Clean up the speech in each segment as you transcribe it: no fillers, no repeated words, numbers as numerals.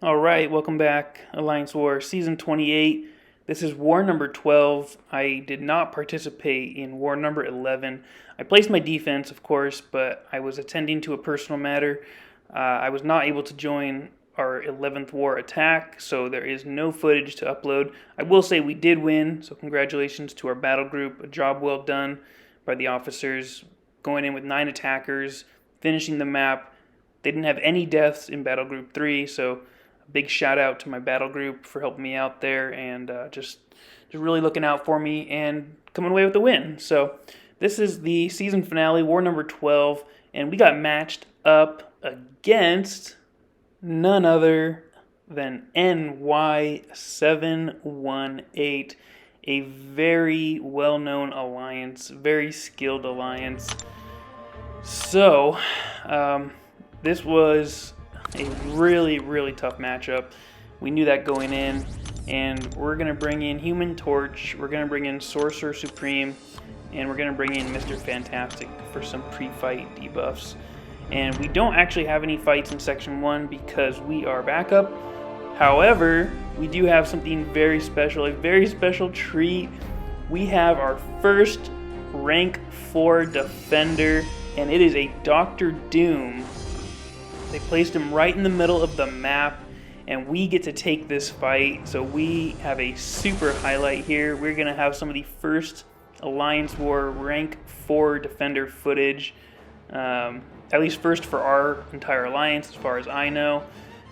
Alright, welcome back. Alliance War Season 28. This is War number 12. I did not participate in War number 11. I placed my defense, of course, but I was attending to a personal matter. I was not able to join our 11th War attack, so there is no footage to upload. I will say we did win, so congratulations to our battle group. A job well done by the officers, going in with 9 attackers, finishing the map. They didn't have any deaths in Battle Group 3, so big shout out to my battle group for helping me out there and just really looking out for me and coming away with the win. So this is the season finale, War number 12, and we got matched up against none other than Ny718, a very well-known alliance, very skilled alliance. So this was a really tough matchup. We knew that going in, and we're going to bring in Human Torch, we're going to bring in Sorcerer Supreme, and we're going to bring in Mr. Fantastic for some pre-fight debuffs. And we don't actually have any fights in Section 1 because we are backup. However, we do have something very special, a very special treat. We have our first rank 4 defender, and it is a Dr. Doom. They placed him right in the middle of the map, and we get to take this fight. So we have a super highlight here. We're going to have some of the first Alliance War rank 4 defender footage, at least first for our entire alliance as far as I know.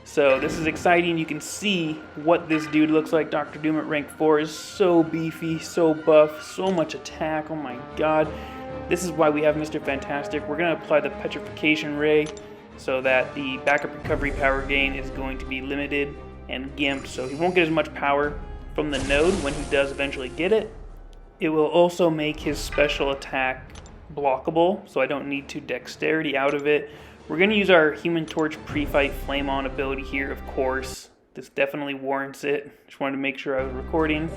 So this is exciting. You can see what this dude looks like. Dr. Doom at rank 4 is so beefy, so buff, so much attack. Oh my god. This is why we have Mr. Fantastic. We're going to apply the Petrification Ray, so that the backup recovery power gain is going to be limited and gimped, so he won't get as much power from the node when he does eventually get it. It will also make his special attack blockable, so I don't need to dexterity out of it. We're going to use our Human Torch pre-fight flame on ability here, of course. This definitely warrants it. Just wanted to make sure I was recording.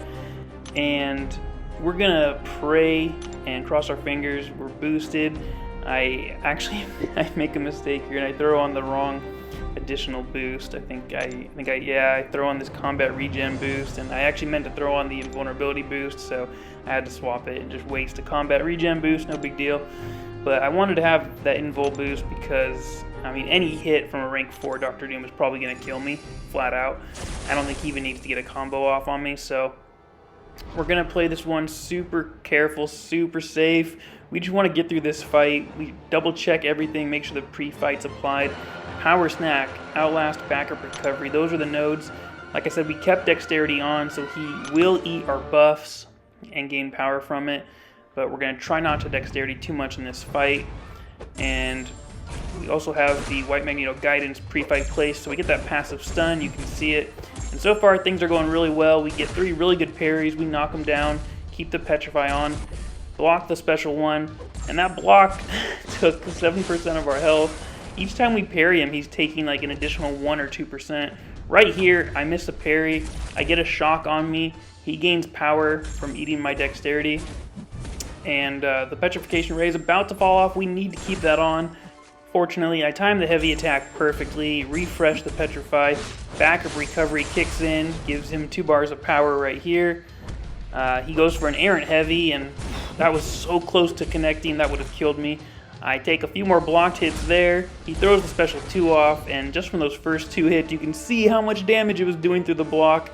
And we're going to pray and cross our fingers. We're boosted. I make a mistake here and I throw on the wrong additional boost. I throw on this combat regen boost, and I actually meant to throw on the invulnerability boost, so I had to swap it and just waste a combat regen boost, no big deal. But I wanted to have that invul boost because, I mean, any hit from a rank 4 Dr. Doom is probably going to kill me, flat out. I don't think he even needs to get a combo off on me, so we're going to play this one super careful, super safe. We just want to get through this fight. We double check everything, make sure the pre-fight's applied. Power snack, outlast, backup recovery, those are the nodes. Like I said, we kept dexterity on, so he will eat our buffs and gain power from it. But we're going to try not to dexterity too much in this fight. And we also have the White Magneto Guidance pre-fight place, so we get that passive stun, you can see it. And so far, things are going really well. We get 3 really good parries, we knock them down, keep the Petrify on, block the special one, and that block took 7% of our health. Each time we parry him, he's taking like an additional 1 or 2%. Right here, I miss a parry, I get a shock on me, he gains power from eating my dexterity, and the Petrification Ray is about to fall off. We need to keep that on. Fortunately, I timed the heavy attack perfectly, refresh the Petrify, backup recovery kicks in, gives him 2 bars of power right here. He goes for an errant heavy, and that was so close to connecting, that would have killed me. I take a few more blocked hits there. He throws the special 2 off, and just from those first 2 hits, you can see how much damage it was doing through the block.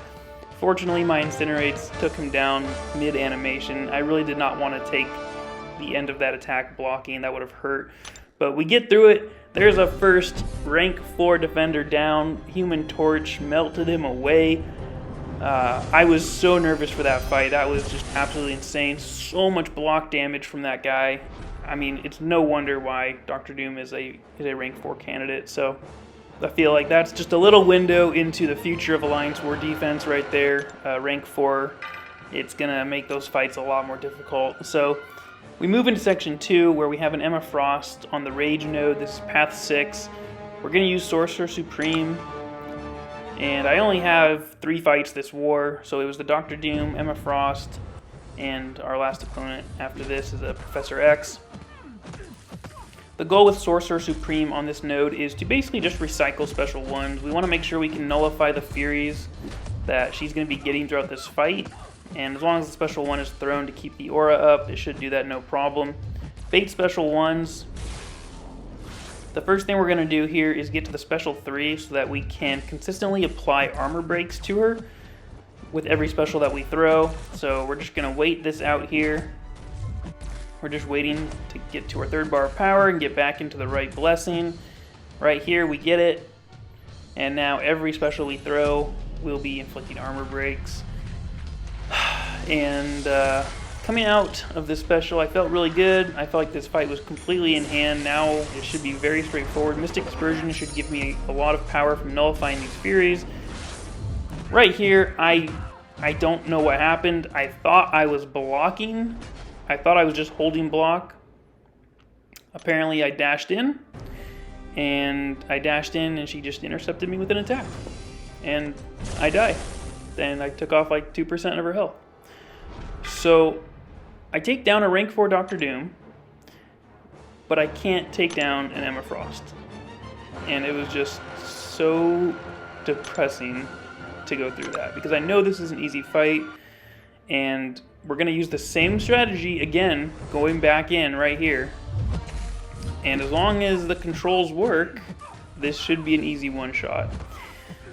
Fortunately, my Incinerates took him down mid-animation. I really did not want to take the end of that attack blocking. That would have hurt. But we get through it. There's a first rank 4 defender down. Human Torch melted him away. I was so nervous for that fight. That was just absolutely insane. So much block damage from that guy. I mean, it's no wonder why Dr. Doom is a rank 4 candidate. So I feel like that's just a little window into the future of Alliance War defense right there. Rank 4, it's going to make those fights a lot more difficult. So we move into Section 2, where we have an Emma Frost on the Rage node. This is Path 6. We're going to use Sorcerer Supreme. And I only have 3 fights this war, so it was the Dr. Doom, Emma Frost, and our last opponent after this is a Professor X. The goal with Sorcerer Supreme on this node is to basically just recycle special ones. We want to make sure we can nullify the Furies that she's going to be getting throughout this fight. And as long as the special one is thrown to keep the aura up, it should do that no problem. Bait special ones. The first thing we're going to do here is get to the special 3 so that we can consistently apply armor breaks to her with every special that we throw. So we're just going to wait this out here. We're just waiting to get to our 3rd bar of power and get back into the right blessing. Right here we get it. And now every special we throw will be inflicting armor breaks. And coming out of this special, I felt really good. I felt like this fight was completely in hand. Now it should be very straightforward. Mystic Dispersion should give me a lot of power from nullifying these Furies. Right here, I don't know what happened. I thought I was blocking. I thought I was just holding block. Apparently I dashed in. And she just intercepted me with an attack. And I died. And I took off like 2% of her health. So I take down a rank 4 Doctor Doom, but I can't take down an Emma Frost. And it was just so depressing to go through that, because I know this is an easy fight, and we're going to use the same strategy again, going back in right here. And as long as the controls work, this should be an easy one-shot.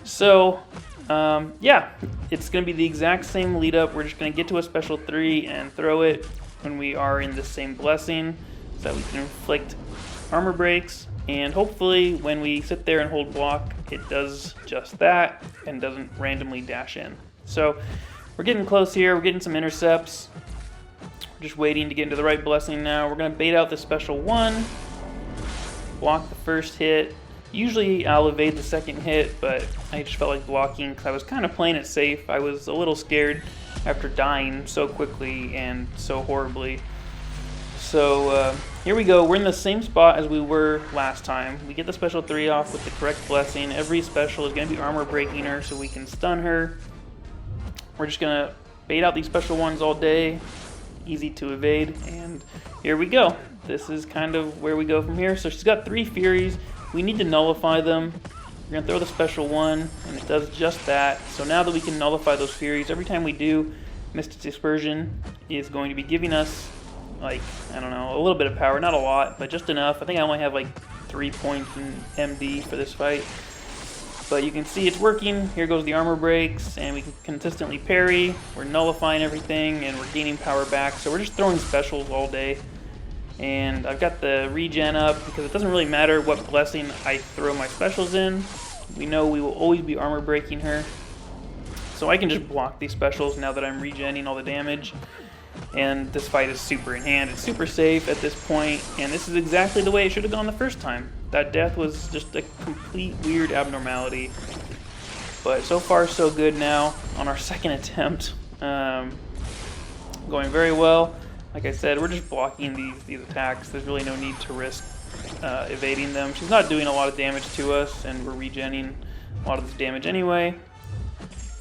So, yeah, it's going to be the exact same lead up. We're just going to get to a special 3 and throw it when we are in the same blessing so that we can inflict armor breaks. And hopefully when we sit there and hold block, it does just that and doesn't randomly dash in. So we're getting close here. We're getting some intercepts. We're just waiting to get into the right blessing now. We're going to bait out the special 1, block the first hit. Usually I'll evade the second hit, but I just felt like blocking because I was kind of playing it safe. I was a little scared after dying so quickly and so horribly. So here we go. We're in the same spot as we were last time. We get the special 3 off with the correct blessing. Every special is going to be armor breaking her so we can stun her. We're just going to bait out these special ones all day. Easy to evade. And here we go. This is kind of where we go from here. So she's got 3 Furies. We need to nullify them. We're going to throw the special 1, and it does just that. So now that we can nullify those Furies, every time we do, Mystic Dispersion is going to be giving us, like, I don't know, a little bit of power. Not a lot, but just enough. I think I only have like 3 points in MD for this fight. But you can see it's working. Here goes the armor breaks, and we can consistently parry. We're nullifying everything, and we're gaining power back. So we're just throwing specials all day. And I've got the regen up because it doesn't really matter what blessing I throw my specials in. We know we will always be armor breaking her. So I can just block these specials now that I'm regenning all the damage. And this fight is super in hand. It's super safe at this point. And this is exactly the way it should have gone the first time. That death was just a complete weird abnormality. But so far so good now on our second attempt. Going very well. Like I said, we're just blocking these attacks. There's really no need to risk evading them. She's not doing a lot of damage to us, and we're regenning a lot of this damage anyway.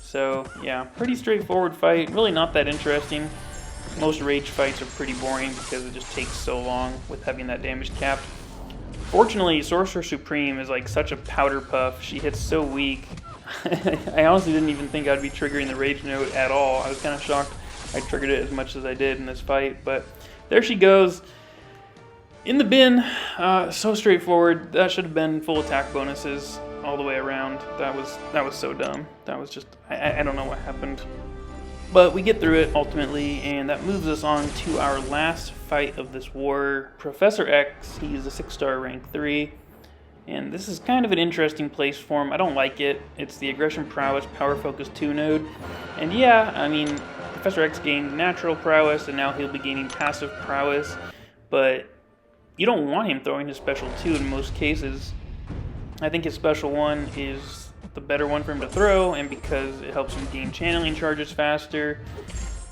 So, yeah, pretty straightforward fight. Really not that interesting. Most rage fights are pretty boring because it just takes so long with having that damage capped. Fortunately, Sorcerer Supreme is like such a powder puff. She hits so weak. I honestly didn't even think I'd be triggering the rage note at all. I was kind of shocked I triggered it as much as I did in this fight, but there she goes. In the bin, so straightforward. That should have been full attack bonuses all the way around. That was so dumb. That was just, I don't know what happened. But we get through it ultimately, and that moves us on to our last fight of this war. Professor X, he's a 6-star rank 3. And this is kind of an interesting place for him. I don't like it. It's the Aggression Prowess Power Focus 2 node. And yeah, I mean, Professor X gained natural prowess, and now he'll be gaining passive prowess. But you don't want him throwing his special 2 in most cases. I think his special 1 is the better one for him to throw, and because it helps him gain channeling charges faster.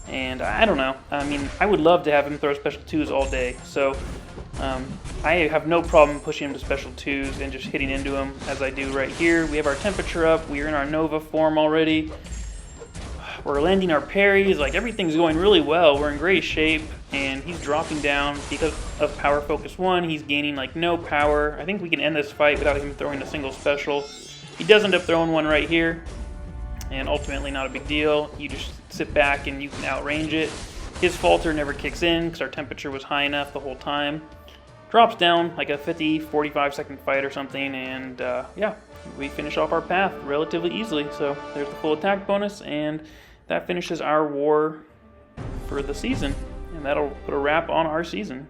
And I don't know. I mean, I would love to have him throw special 2s all day. So I have no problem pushing him to special 2s and just hitting into him as I do right here. We have our temperature up. We are in our Nova form already. We're landing our parries, like everything's going really well. We're in great shape, and he's dropping down because of Power Focus 1. He's gaining like no power. I think we can end this fight without him throwing a single special. He does end up throwing one right here, and ultimately not a big deal. You just sit back and you can outrange it. His falter never kicks in because our temperature was high enough the whole time. Drops down like a 50-45 second fight or something, and yeah, we finish off our path relatively easily. So there's the full attack bonus, and that finishes our war for the season, and that'll put a wrap on our season.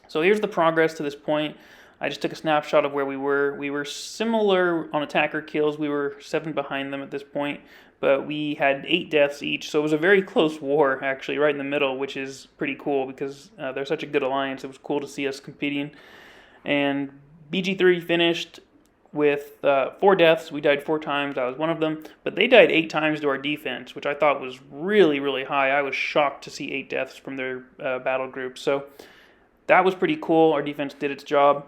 So here's the progress to this point. I just took a snapshot of where we were. We were similar on attacker kills. We were 7 behind them at this point, but we had 8 deaths each, so it was a very close war, actually, right in the middle, which is pretty cool because they're such a good alliance. It was cool to see us competing. And BG3 finished with 4 deaths. We died 4 times. I was one of them. But they died 8 times to our defense, which I thought was really, really high. I was shocked to see 8 deaths from their battle group. So that was pretty cool. Our defense did its job.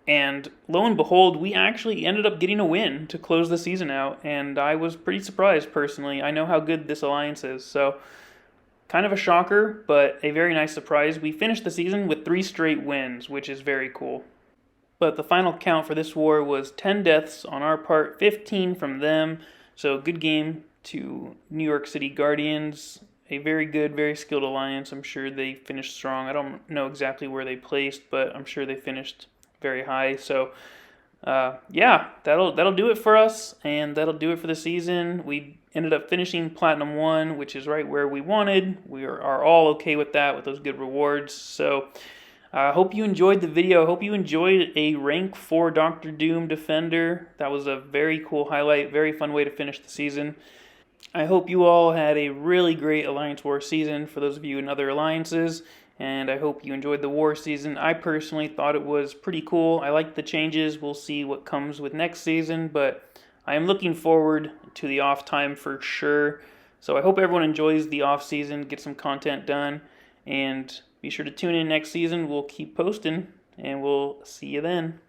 And lo and behold, we actually ended up getting a win to close the season out. And I was pretty surprised, personally. I know how good this alliance is. So kind of a shocker, but a very nice surprise. We finished the season with 3 straight wins, which is very cool. But the final count for this war was 10 deaths on our part, 15 from them. So good game to New York City Guardians. A very good, very skilled alliance. I'm sure they finished strong. I don't know exactly where they placed, but I'm sure they finished very high. So yeah, that'll do it for us, and that'll do it for the season. We ended up finishing Platinum 1, which is right where we wanted. We are all okay with that, with those good rewards. So I hope you enjoyed the video. I hope you enjoyed a rank 4 Dr. Doom Defender. That was a very cool highlight, very fun way to finish the season. I hope you all had a really great Alliance War season for those of you in other alliances, and I hope you enjoyed the war season. I personally thought it was pretty cool. I liked the changes. We'll see what comes with next season, but I am looking forward to the off time for sure. So I hope everyone enjoys the off season, get some content done, and be sure to tune in next season. We'll keep posting, and we'll see you then.